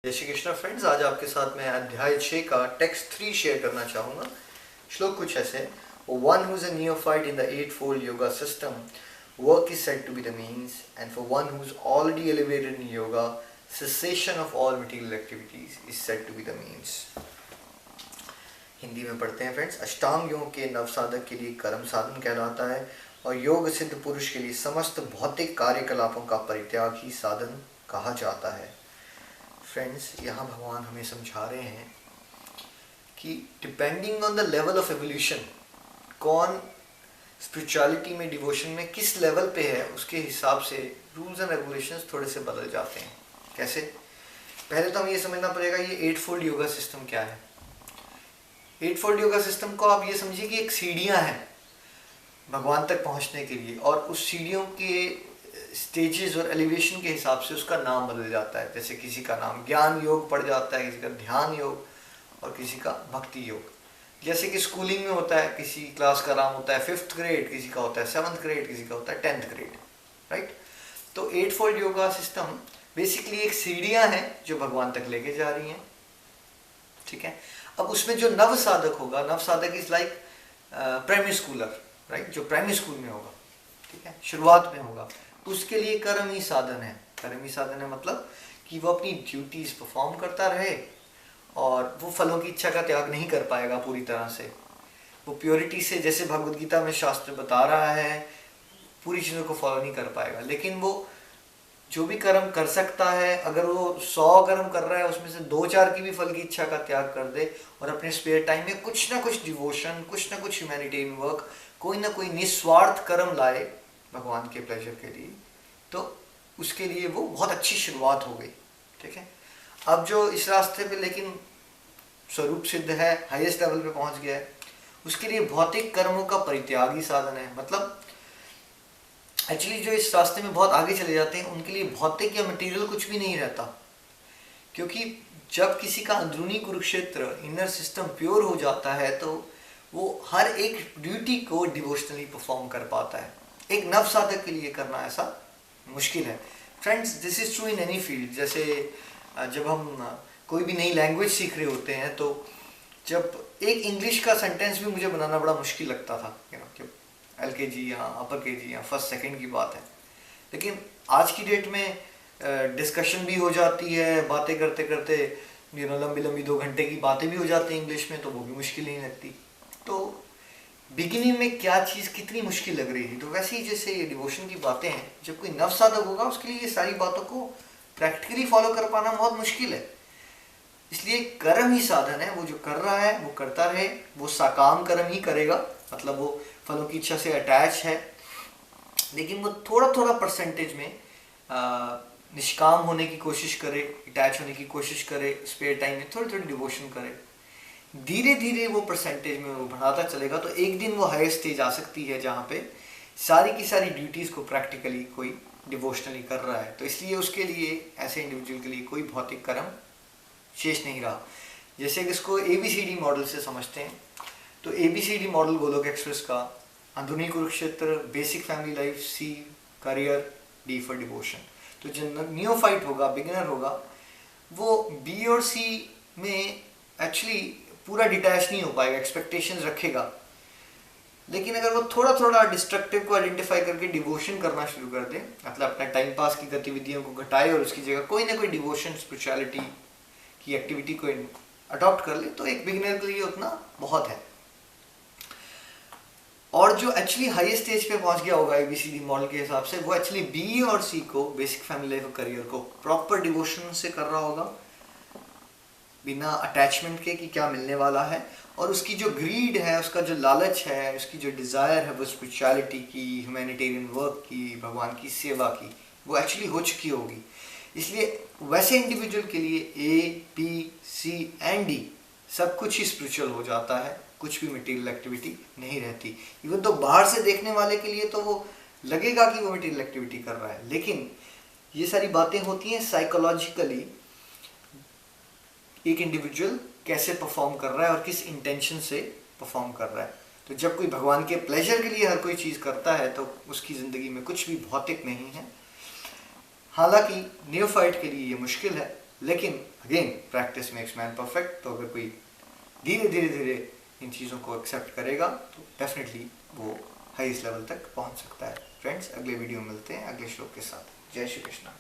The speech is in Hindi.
जय श्री कृष्ण फ्रेंड्स, आज आपके साथ मैं अध्याय 6 का टेक्स्ट 3 शेयर करना चाहूँगा। श्लोक कुछ ऐसे: one who is a neophyte in the eight fold yoga system, work is said to be the means, and for one who is already elevated in yoga, cessation of all material activities is said to be the means. Hindi में पढ़ते हैं फ्रेंड्स। अष्टांग योग के नवसाधक के लिए कर्म साधन कहलाता है और योग सिद्ध पुरुष के लिए समस्त भौतिक कार्यकलापों का परित्याग ही साधन कहा जाता है। फ्रेंड्स, यहाँ भगवान हमें समझा रहे हैं कि depending on the level of evolution, कौन स्पिरिचुअलिटी में, डिवोशन में किस लेवल पे है, उसके हिसाब से रूल्स एंड रेगुलेशंस थोड़े से बदल जाते हैं। कैसे? पहले तो हमें ये समझना पड़ेगा ये एट फोल्ड योगा सिस्टम क्या है। एट फोल्ड योगा सिस्टम को आप ये समझिए कि एक सीढ़ियाँ हैं भगवान तक पहुँचने के लिए, और उस सीढ़ियों के स्टेजेस और एलिवेशन के हिसाब से उसका नाम बदल जाता है। जैसे किसी का नाम ज्ञान योग पड़ जाता है, किसी का ध्यान योग, और किसी का भक्ति योग। जैसे कि स्कूलिंग में होता है, किसी क्लास का नाम होता है 5th ग्रेड, किसी का होता है 7th ग्रेड, किसी का होता है 10th ग्रेड, राइट। तो eight fold yoga system basically एक सीढ़ियाँ हैं जो भगवान तक लेके जा रही हैं, ठीक है। अब उसमें जो नव साधक होगा, नव साधक is like primary Schuler, right, जो प्राइमरी स्कूल में होगा, ठीक है, शुरुआत में होगा, उसके लिए कर्म ही साधन है। कर्म ही साधन है मतलब कि वो अपनी ड्यूटीज परफॉर्म करता रहे और वो फलों की इच्छा का त्याग नहीं कर पाएगा पूरी तरह से। वो प्योरिटी से, जैसे भगवद गीता में शास्त्र बता रहा है, पूरी चीज़ों को फॉलो नहीं कर पाएगा। लेकिन वो जो भी कर्म कर सकता है, अगर वो 100 कर्म कर रहा है, उसमें से 2-4 की भी फल की इच्छा का त्याग कर दे और अपने स्पेयर टाइम में कुछ ना कुछ डिवोशन, कुछ ना कुछ ह्यूमैनिटेरियन वर्क, कोई ना कोई निस्वार्थ कर्म लाए भगवान के प्लेजर के लिए, तो उसके लिए वो बहुत अच्छी शुरुआत हो गई, ठीक है। अब जो इस रास्ते पे लेकिन स्वरूप सिद्ध है, हाईएस्ट लेवल पे पहुंच गया है, उसके लिए भौतिक कर्मों का परित्याग ही साधन है। मतलब एक्चुअली जो इस रास्ते में बहुत आगे चले जाते हैं, उनके लिए भौतिक या मटेरियल कुछ भी नहीं रहता, क्योंकि जब किसी का अंदरूनी कुरुक्षेत्र, इनर सिस्टम प्योर हो जाता है, तो वो हर एक ड्यूटी को डिवोशनली परफॉर्म कर पाता है। एक नव साधक के लिए करना ऐसा मुश्किल है। Friends, this is true in any field. जैसे जब हम कोई भी नई लैंग्वेज सीख रहे होते हैं, तो जब एक इंग्लिश का सेंटेंस भी मुझे बनाना बड़ा मुश्किल लगता था, जब LKG या अपर KG या फर्स्ट सेकंड की बात है। लेकिन आज की डेट में डिस्कशन भी हो जाती है, बातें करते करते लंबी लंबी 2 घंटे की बातें भी हो जाती हैं इंग्लिश में, तो वो भी मुश्किल नहीं लगती। तो बिगिनिंग में क्या चीज़ कितनी मुश्किल लग रही थी, तो वैसे ही जैसे ये डिवोशन की बातें हैं, जब कोई नव साधक होगा उसके लिए ये सारी बातों को प्रैक्टिकली फॉलो कर पाना बहुत मुश्किल है। इसलिए कर्म ही साधन है। वो जो कर रहा है वो करता रहे, वो साकाम कर्म ही करेगा, मतलब वो फलों की इच्छा से अटैच है, लेकिन वो थोड़ा थोड़ा परसेंटेज में निष्काम होने की कोशिश करे, अटैच होने की कोशिश करे, स्पेयर टाइम में थोड़ी थोड़ी डिवोशन करे। धीरे धीरे वो परसेंटेज में वो बढ़ाता चलेगा, तो एक दिन वो हायर स्टेज आ सकती है जहाँ पे सारी की सारी ड्यूटीज़ को प्रैक्टिकली कोई डिवोशनली कर रहा है। तो इसलिए उसके लिए, ऐसे इंडिविजुअल के लिए कोई भौतिक कर्म शेष नहीं रहा। जैसे कि इसको ABCD मॉडल से समझते हैं, तो ABCD मॉडल गोलोक एक्सप्रेस का: अंदरूनी Kurukshetra, basic family life, C career, D for devotion. तो जो नियोफाइट होगा, बिगिनर होगा, वो B और C में एक्चुअली पूरा डिटैच नहीं हो पाएगा, एक्सपेक्टेशंस रखेगा। लेकिन अगर वो थोड़ा थोड़ा डिस्ट्रक्टिव को आइडेंटिफाई करके डिवोशन करना शुरू कर दे, मतलब अपना टाइम पास की गतिविधियों को घटाए और उसकी जगह कोई ना कोई डिवोशन, स्पिरिचुअलिटी की एक्टिविटी को अडॉप्ट कर ले, तो एक बिगिनर के लिए उतना बहुत है। और जो एक्चुअली हाईएस्ट स्टेज पे पहुंच गया होगा ABCD मॉडल के हिसाब से, वो एक्चुअली B और C को, बेसिक फैमिली लाइफ और करियर को, प्रॉपर डिवोशन से कर रहा होगा, बिना अटैचमेंट के कि क्या मिलने वाला है। और उसकी जो ग्रीड है, उसका जो लालच है, उसकी जो डिज़ायर है, वो स्पिरिचुअलिटी की, ह्यूमैनिटेरियन वर्क की, भगवान की सेवा की, वो एक्चुअली हो चुकी होगी। इसलिए वैसे इंडिविजुअल के लिए A, B, C and D सब कुछ ही स्पिरिचुअल हो जाता है, कुछ भी मटेरियल एक्टिविटी नहीं रहती। इवन तो बाहर से देखने वाले के लिए तो वो लगेगा कि वो मटेरियल एक्टिविटी कर रहा है, लेकिन ये सारी बातें होती हैं साइकोलॉजिकली, एक इंडिविजुअल कैसे परफॉर्म कर रहा है और किस इंटेंशन से परफॉर्म कर रहा है। तो जब कोई भगवान के प्लेजर के लिए हर कोई चीज़ करता है, तो उसकी ज़िंदगी में कुछ भी भौतिक नहीं है। हालांकि नियोफाइट के लिए ये मुश्किल है, लेकिन again practice makes man perfect. तो अगर कोई धीरे धीरे धीरे इन चीज़ों को एक्सेप्ट करेगा तो डेफिनेटली वो हाईएस्ट लेवल तक पहुंच सकता है। फ्रेंड्स, अगले वीडियो में मिलते हैं अगले श्लोक के साथ। जय श्री कृष्णा।